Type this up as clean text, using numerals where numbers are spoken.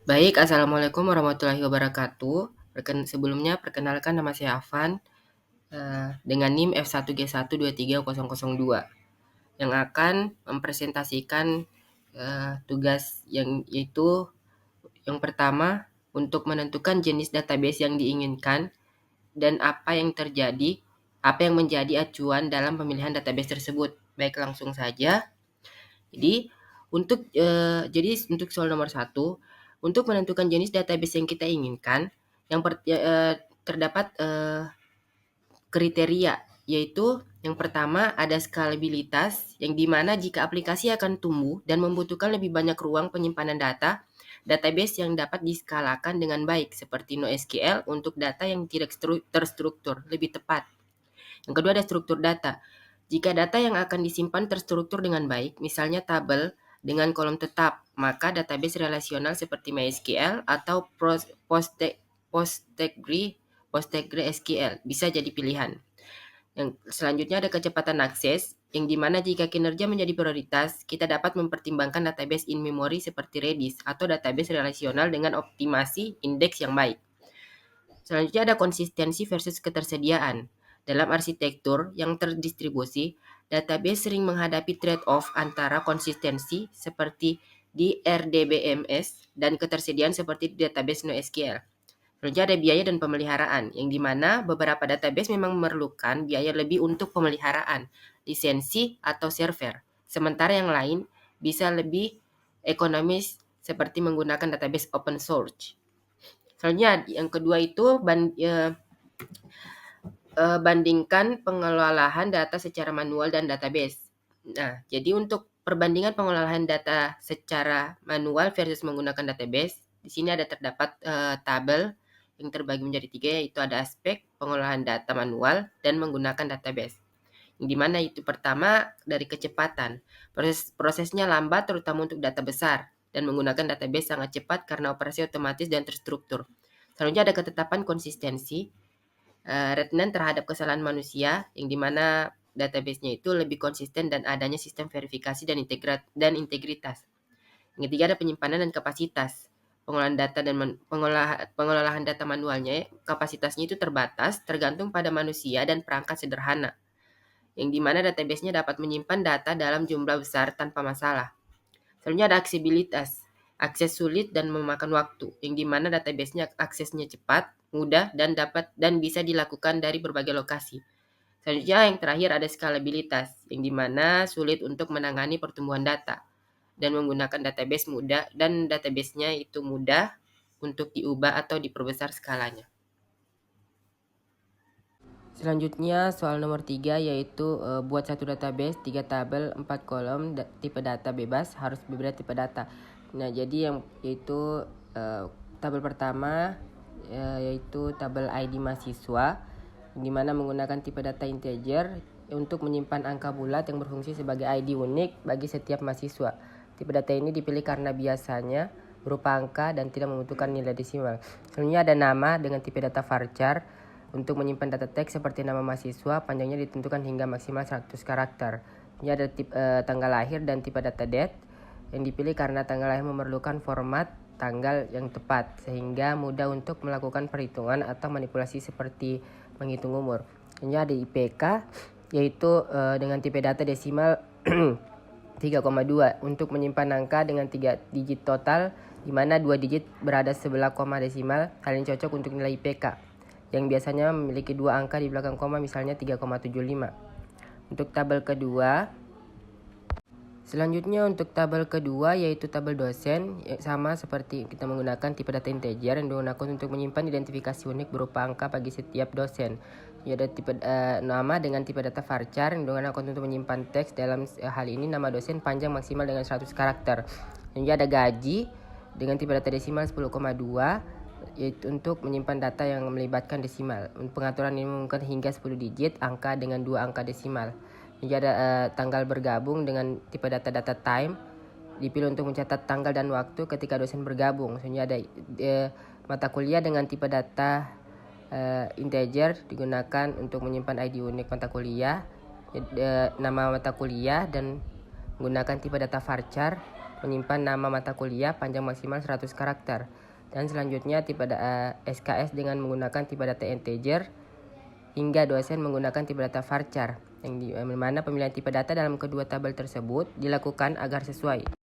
Baik, Assalamualaikum warahmatullahi wabarakatuh. Sebelumnya perkenalkan nama saya Afan dengan NIM F1G1230002 yang akan mempresentasikan tugas yang yaitu yang pertama untuk menentukan jenis database yang diinginkan dan apa yang menjadi acuan dalam pemilihan database tersebut. Baik, langsung saja. Jadi untuk soal nomor satu, untuk menentukan jenis database yang kita inginkan, terdapat kriteria, yaitu yang pertama ada skalabilitas, yang dimana jika aplikasi akan tumbuh dan membutuhkan lebih banyak ruang penyimpanan data, database yang dapat diskalakan dengan baik, seperti NoSQL untuk data yang tidak terstruktur, lebih tepat. Yang kedua ada struktur data. Jika data yang akan disimpan terstruktur dengan baik, misalnya tabel dengan kolom tetap, maka database relasional seperti MySQL atau PostgreSQL bisa jadi pilihan. Yang selanjutnya ada kecepatan akses, yang dimana jika kinerja menjadi prioritas, kita dapat mempertimbangkan database in memory seperti Redis atau database relasional dengan optimasi indeks yang baik. Selanjutnya ada konsistensi versus ketersediaan. Dalam arsitektur yang terdistribusi, database sering menghadapi trade-off antara konsistensi seperti di RDBMS dan ketersediaan seperti di database NoSQL. Selanjutnya ada biaya dan pemeliharaan, yang dimana beberapa database memang memerlukan biaya lebih untuk pemeliharaan, lisensi, atau server. Sementara yang lain bisa lebih ekonomis seperti menggunakan database open source. Selanjutnya yang kedua itu bandingkan pengelolaan data secara manual dan database. Nah, jadi untuk perbandingan pengelolaan data secara manual versus menggunakan database, di sini terdapat tabel yang terbagi menjadi tiga, yaitu ada aspek pengelolaan data manual dan menggunakan database. Yang dimana itu pertama dari kecepatan. Prosesnya lambat terutama untuk data besar dan menggunakan database sangat cepat karena operasi otomatis dan terstruktur. Selanjutnya ada ketetapan konsistensi, retenan terhadap kesalahan manusia, yang dimana database-nya itu lebih konsisten dan adanya sistem verifikasi dan integritas. Yang ketiga ada penyimpanan dan kapasitas. Pengolahan data dan pengelolaan data manualnya, kapasitasnya itu terbatas, tergantung pada manusia dan perangkat sederhana, yang dimana database-nya dapat menyimpan data dalam jumlah besar tanpa masalah. Selanjutnya ada aksesibilitas, akses sulit dan memakan waktu, yang dimana database-nya aksesnya cepat, mudah, dan bisa dilakukan dari berbagai lokasi. Selanjutnya yang terakhir ada skalabilitas, yang dimana sulit untuk menangani pertumbuhan data dan menggunakan database-nya itu mudah untuk diubah atau diperbesar skalanya. Selanjutnya soal nomor 3 yaitu buat satu database, 3 tabel, 4 kolom, tipe data bebas, harus berbeda tipe data. Nah, jadi yaitu tabel pertama yaitu tabel ID mahasiswa, di mana menggunakan tipe data integer untuk menyimpan angka bulat yang berfungsi sebagai ID unik bagi setiap mahasiswa. Tipe data ini dipilih karena biasanya berupa angka dan tidak membutuhkan nilai desimal. Selanjutnya ada nama dengan tipe data varchar. Untuk menyimpan data teks seperti nama mahasiswa, panjangnya ditentukan hingga maksimal 100 karakter. Ini ada tanggal lahir dan tipe data date yang dipilih karena tanggal lahir memerlukan format tanggal yang tepat, sehingga mudah untuk melakukan perhitungan atau manipulasi seperti menghitung umur. Ini ada IPK, yaitu dengan tipe data desimal 3,2 untuk menyimpan angka dengan 3 digit total, di mana 2 digit berada sebelah koma desimal. Hal ini cocok untuk nilai IPK yang biasanya memiliki 2 angka di belakang koma, misalnya 3,75. Untuk tabel kedua, selanjutnya untuk tabel kedua yaitu tabel dosen, sama seperti kita menggunakan tipe data integer yang digunakan untuk menyimpan identifikasi unik berupa angka bagi setiap dosen. Ya, ada tipe nama dengan tipe data varchar yang digunakan untuk menyimpan teks. Dalam hal ini nama dosen panjang maksimal dengan 100 karakter. Dan ada gaji dengan tipe data desimal 10,2 yaitu untuk menyimpan data yang melibatkan desimal. Pengaturan ini memungkinkan hingga 10 digit angka dengan 2 angka desimal. Jadi ada tanggal bergabung dengan tipe data time, dipilih untuk mencatat tanggal dan waktu ketika dosen bergabung. Selanjutnya ada mata kuliah dengan tipe data integer digunakan untuk menyimpan ID unik mata kuliah, nama mata kuliah, dan menggunakan tipe data varchar. menyimpan nama mata kuliah panjang maksimal 100 karakter. Dan selanjutnya tipe SKS dengan menggunakan tipe data integer, hingga dosen menggunakan tipe data varchar, yang mana pemilihan tipe data dalam kedua tabel tersebut dilakukan agar sesuai